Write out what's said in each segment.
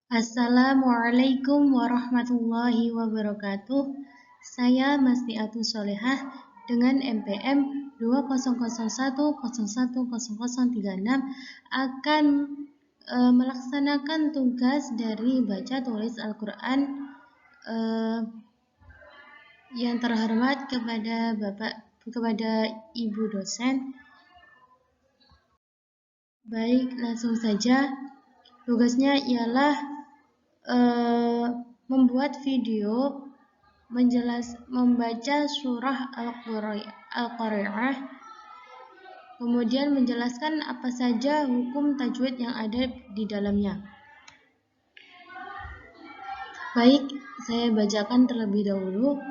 Assalamualaikum warahmatullahi wabarakatuh. Saya Masniatus Solehah dengan NPM 200101036 akan melaksanakan tugas dari baca tulis Al-Quran yang terhormat kepada Ibu dosen. Baik, langsung saja. Tugasnya ialah membuat video membaca surah Al-Qari'ah, kemudian menjelaskan apa saja hukum tajwid yang ada di dalamnya. Baik, saya bacakan terlebih dahulu.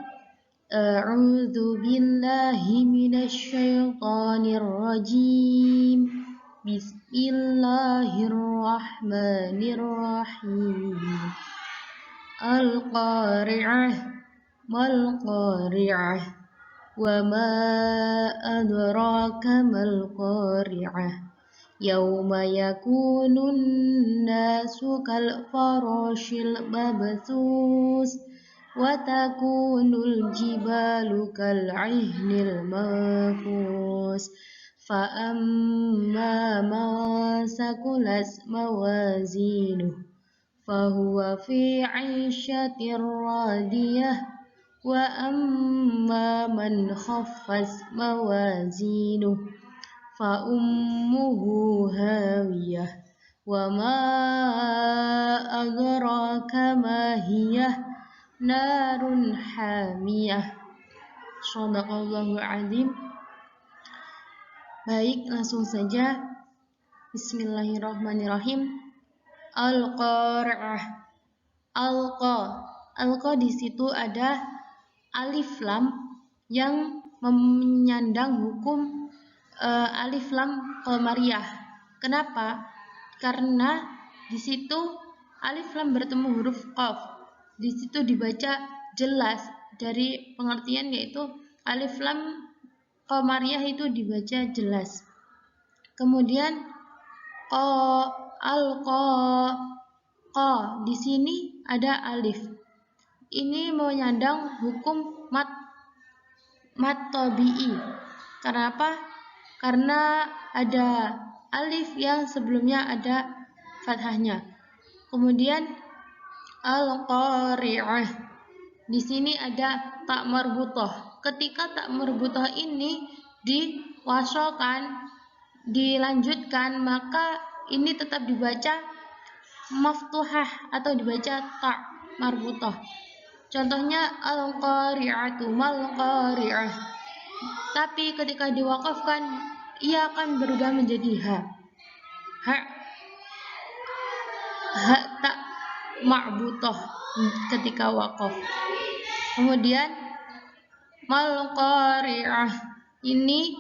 A'udzu billahi minasyaitonir rajim. Bismillahirrahmanirrahim. Al-Qari'ah mal-Qari'ah wa ma adraka mal-Qari'ah yauma yakunun nasu kal farashil mabthus wa takunul jibalu kal ihnil manfus fa amma man sakulas mawazinuh fahuwa fi 'ishatir radiyah wa amma man khaffas mawazinuh fa ummuhu hawiyah wa ma adraka ma hiyah narun hamiyah. Shadaqallahu azim. Baik, langsung saja. Bismillahirrahmanirrahim. Al-Qari'ah. Alqa di situ ada alif lam yang menyandang hukum alif lam qamariyah. Kenapa? Karena di situ alif lam bertemu huruf qaf. Di situ dibaca jelas dari pengertian, yaitu alif lam qamariyah itu dibaca jelas. Kemudian Qa di sini ada alif. Ini menyandang hukum mat tabi'i. Kenapa? Karena ada alif yang sebelumnya ada fathahnya. Kemudian Al-Qari'ah. Di sini ada tak marbutah. Ketika tak marbutah ini diwasolkan, dilanjutkan, maka ini tetap dibaca maftuhah atau dibaca tak marbutah. Contohnya al-qari'atu mal-qari'ah. Tapi ketika diwakafkan, ia akan berubah menjadi ha tak marbutah ketika wakaf. Kemudian mal-qari'ah ini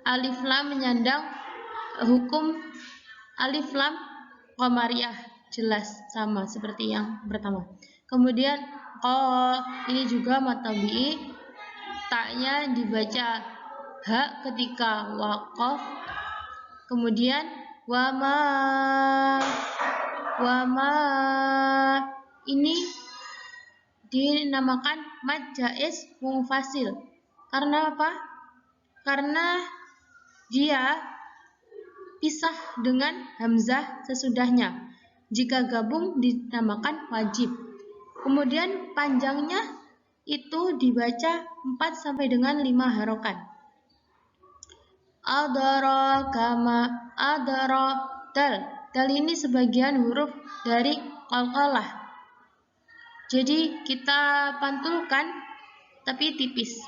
alif lam menyandang hukum alif lam qamariyah, jelas sama seperti yang pertama. Kemudian ini juga mat tabi'i, taknya dibaca ha ketika waqaf. Kemudian wama ini dinamakan mad jaiz munfasil. Karena apa? Karena dia pisah dengan hamzah sesudahnya. Jika gabung dinamakan wajib. Kemudian panjangnya itu dibaca 4 sampai dengan 5 harokat. Adara kama adara dal ini sebagian huruf dari qalqalah. Jadi kita pantulkan tapi tipis.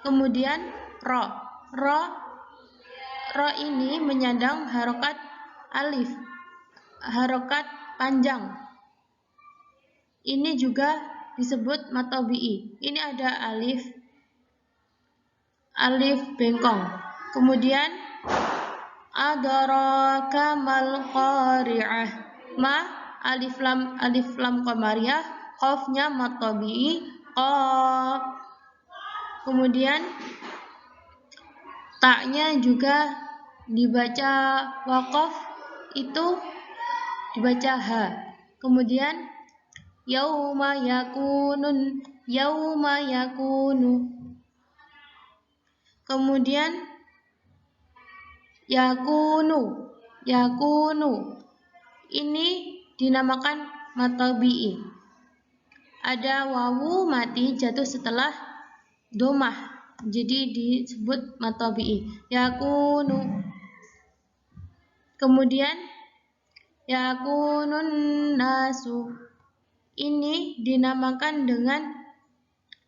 Kemudian ro ini menyandang harokat alif, harokat panjang. Ini juga disebut mat tabi'i. Ini ada alif bengkong. Kemudian adraka mal qari'ah. Ma alif lam qamariyah, qafnya mat tabi'i, qaf. Kemudian taknya juga dibaca waqaf, itu dibaca ha. Kemudian yauma yakunu. Kemudian yakunu. Ini dinamakan mad tabi'i. Ada wawu mati jatuh setelah domah, jadi disebut mad tabi'i. Yakunu. Kemudian yakunun nasu. Ini dinamakan dengan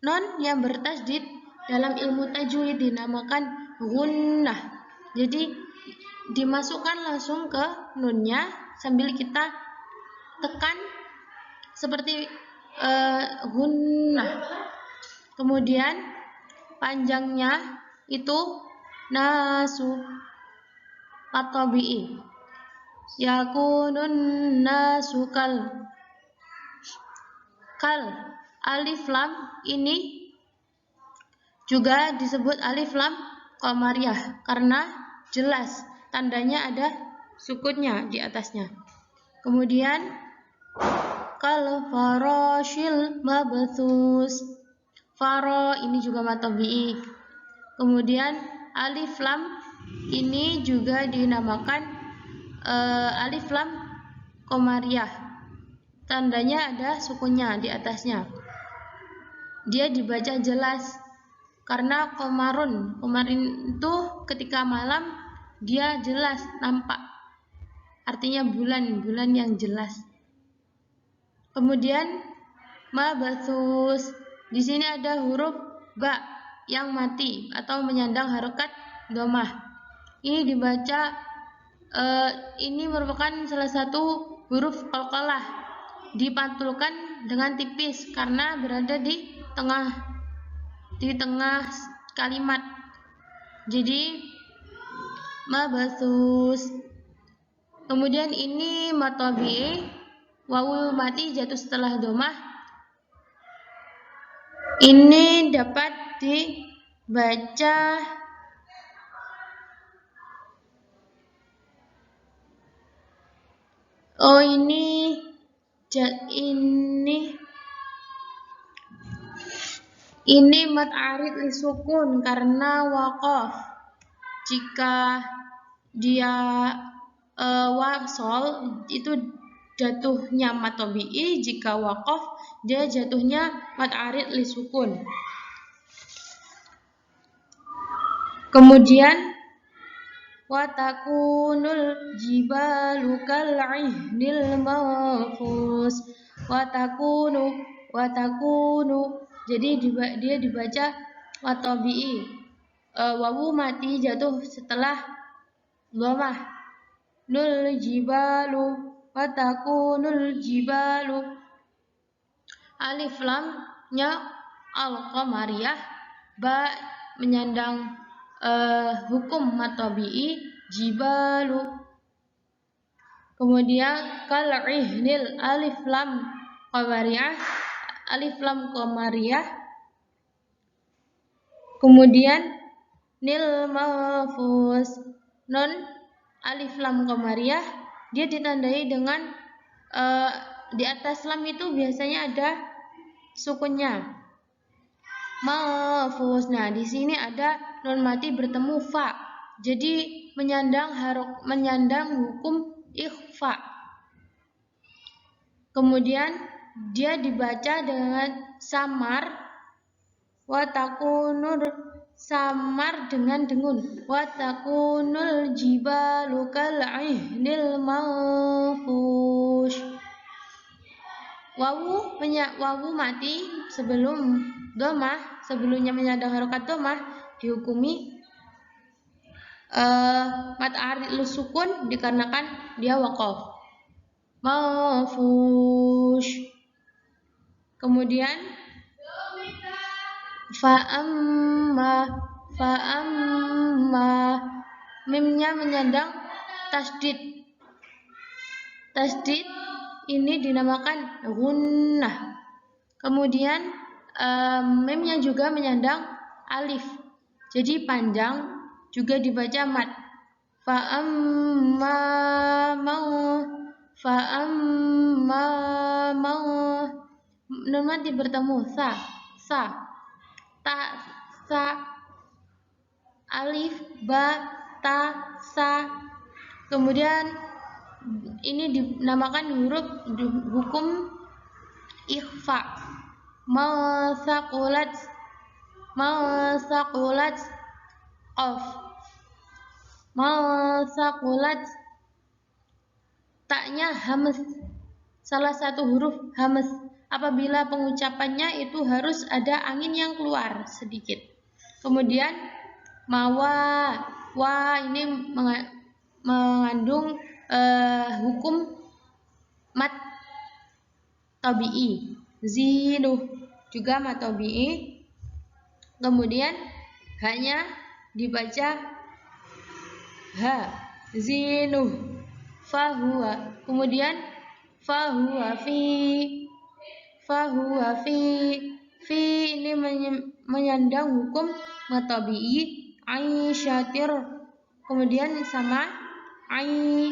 non yang bertasydid, dalam ilmu tajwid dinamakan gunnah. Jadi dimasukkan langsung ke nunnya sambil kita tekan seperti gunnah. Kemudian panjangnya itu nasu mad tabi'i. Yakunun nasu kal. Alif lam ini juga disebut alif lam qamariyah karena jelas tandanya ada sukunnya di atasnya. Kemudian kal farashil mabthus. Faro ini juga mad tabi'i. Kemudian alif lam ini juga dinamakan alif lam qamariyah. Tandanya ada sukunnya di atasnya. Dia dibaca jelas karena komarun itu ketika malam dia jelas nampak. Artinya bulan yang jelas. Kemudian mabthus. Di sini ada huruf ba yang mati atau menyandang harokat domah. Ini dibaca ini merupakan salah satu huruf qalqalah. Dipantulkan dengan tipis karena berada di tengah kalimat. Jadi mabthus. Kemudian ini mad tabi'i, wawu mati jatuh setelah domah. Ini dapat dibaca ini mad arid li sukun karena waqaf. Jika dia wasol itu jatuhnya mad tabi'i, jika waqaf dia jatuhnya mad arid li sukun. Kemudian watakunul jibalu kal'ihnil mahfuz. Watakunu. Jadi dia dibaca mad tabi'i. Wawu mati jatuh setelah dhamah. Nul jibalu. Watakunul jibalu. Alif lamnya al-qamariyah, ba menyandang hukum mad tabi'i, jibalu. Kemudian kal'ihnil alif lam qamariyah. Kemudian nil mahfuz, non alif lam qamariyah, dia ditandai dengan di atas lam itu biasanya ada sukunnya. Mahfuz. Nah, di sini ada nun mati bertemu fa. Jadi menyandang hukum ikhfa. Kemudian dia dibaca dengan samar. Watakunur, samar dengan dengun. Watakunul jibalu kal'ihnil mahfuz. Wawu mati sebelum domah, sebelumnya menyandang harokat domah, dihukumi mad arid li sukun dikarenakan dia waqaf. Mahfuz. Kemudian fa'amma, mimnya menyandang tasydid. Tasydid ini dinamakan gunnah. Kemudian mimnya juga menyandang alif. Jadi panjang amma nun mati bertemu sa ta sa alif ba ta sa. Kemudian ini dinamakan huruf hukum ikhfa. Masaqulat qaf. Masaqulat taknya hamas, salah satu huruf hamas. Apabila pengucapannya itu harus ada angin yang keluar sedikit. Kemudian mawa, wa ini mengandung hukum mat tabi'i. Zinuh juga mat tabi'i. Kemudian hanya dibaca ha, zinuh, fahuwa. Kemudian fahuwa fi ini menyandang hukum mat tabi'i aisyatir. Kemudian sama ai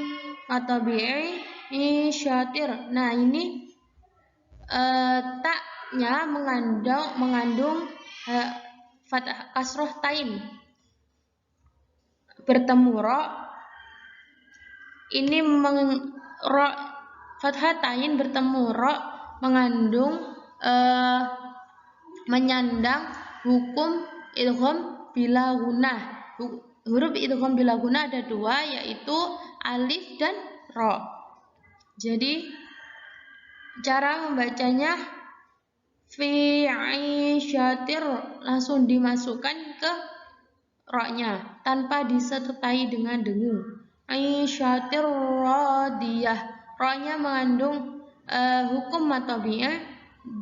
mat tabi'i isyatir. Nah, ini taknya mengandung fathah kasroh tain bertemu ro. Ini ro fathah tain bertemu ro mengandung menyandang hukum idgham bila gunnah. Huruf idgham bila gunnah ada dua, yaitu alif dan ro. Jadi cara membacanya fi aisyatir, langsung dimasukkan ke ro-nya tanpa disertai dengan dengung. Aisyatir radiyah, ro-nya mengandung hukum mat tabi'i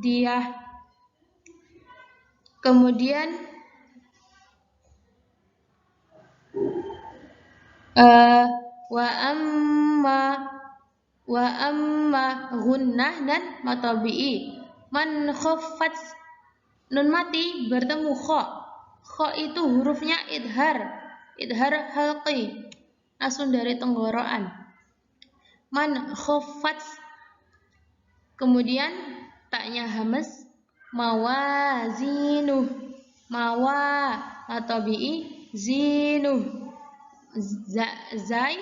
diyah. Kemudian wa amma gunnah dan mat tabi'i. Man khaffat, nun mati bertemu kha. Kha itu hurufnya idhar halqi, langsung dari tenggorokan. Man khaffat. Kemudian taknya hamas, mawazinuh, mawa mat tabi'i zinuh. Zai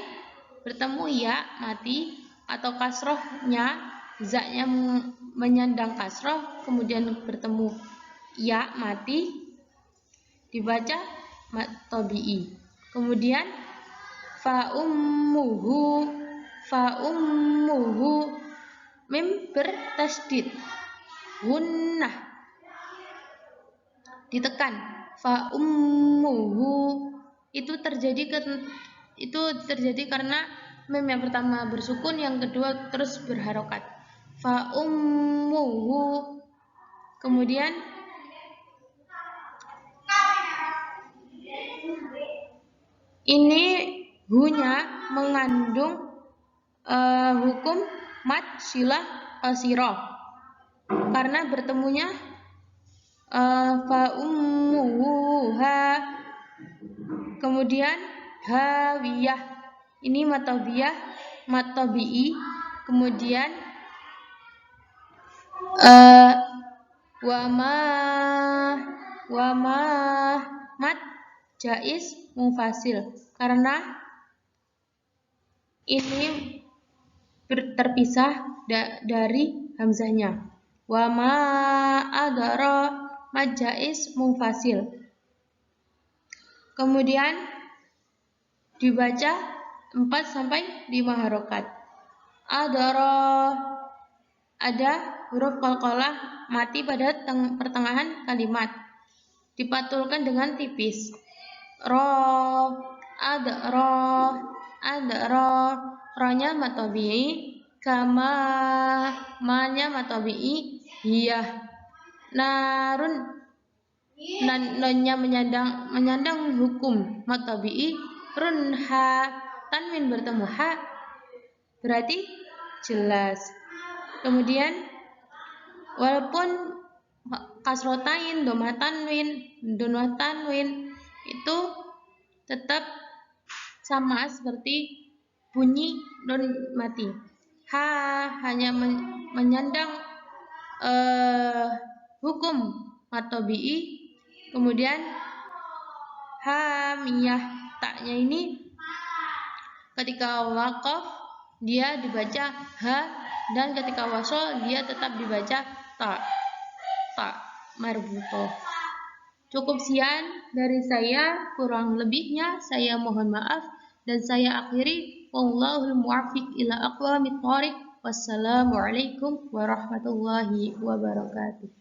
bertemu ya mati atau kasrohnya, za-nya menyandang kasroh, kemudian bertemu ya mati, dibaca mat tabi'i. Kemudian fa ummuhu mim bertasdid, gunnah ditekan. Fa ummuhu itu terjadi karena mim yang pertama bersukun, yang kedua terus berharokat. Fa ummuhu. Kemudian ini hu-nya mengandung hukum mat silah qasirah karena bertemunya fa ummuhu ha. Kemudian hawiyah, ini mat tabi'i. Kemudian wama mat jaiz mufasil karena ini terpisah dari hamzahnya. Wama adara mat jaiz mufasil. Kemudian dibaca 4 sampai 5 harokat. Adara, ada huruf qalqalah mati pada pertengahan kalimat, dipatulkan dengan tipis. Ro, adara, ro-nya mat tabi'i, kama, ma-nya mat tabi'i, hiyah. Narun, non-nya menyandang hukum mat tabi'i, runha, tanwin bertemu ha, berarti jelas. Kemudian walaupun kasrotain, domah tanwin itu tetap sama seperti bunyi nun mati. ha hanya menyandang hukum matobi'i. Kemudian hamiyah taknya ini ketika waqaf dia dibaca ha, dan ketika wasol dia tetap dibaca ta marbutoh. Cukup sekian dari saya, kurang lebihnya saya mohon maaf dan saya akhiri. Wallahul muwaffiq ila aqwamit thoriq. Wassalamualaikum warahmatullahi wabarakatuh.